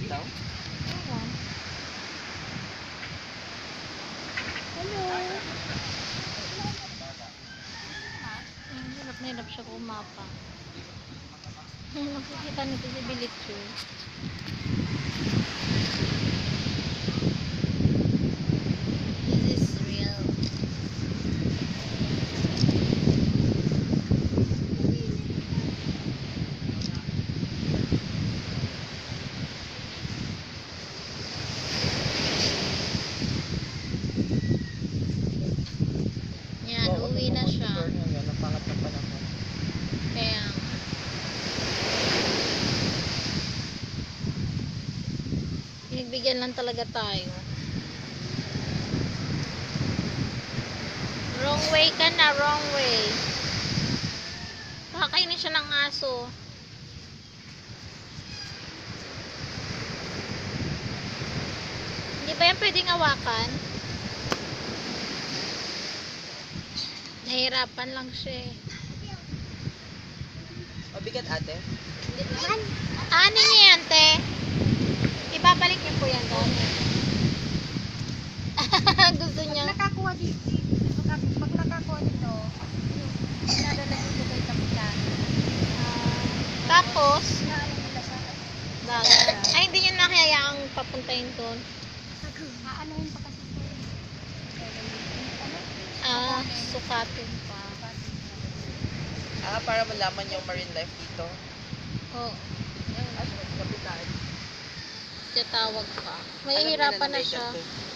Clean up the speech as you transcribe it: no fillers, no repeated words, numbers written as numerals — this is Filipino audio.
daw? Ewan. Hello. Hirap na hirap siya kumapa. Nakikita nito si Bilitsu. This is real. Yan, uwi na siya. Napangat na panahon. Kaya pinagbigyan lang talaga tayo. Wrong way ka na, wrong way. Pakakainin siya ng aso. Hindi ba yan pwedeng hawakan? Nahirapan lang siya eh. Mabigat ate? Ano niya yan, te? Ibabalik niyo po yan doon. Gusto niya. Pag nakakuha dito, dinadala dito kay Kapitan. Tapos, Naalam nila sa bakit? Ay, hindi niya nakayaang papuntahin doon. Aanohin pa kasi ito. Sukatin pa. Para malaman yung marine life dito. Oo. Kapitan. Siya tawag pa. Mahihirapan na siya. Alam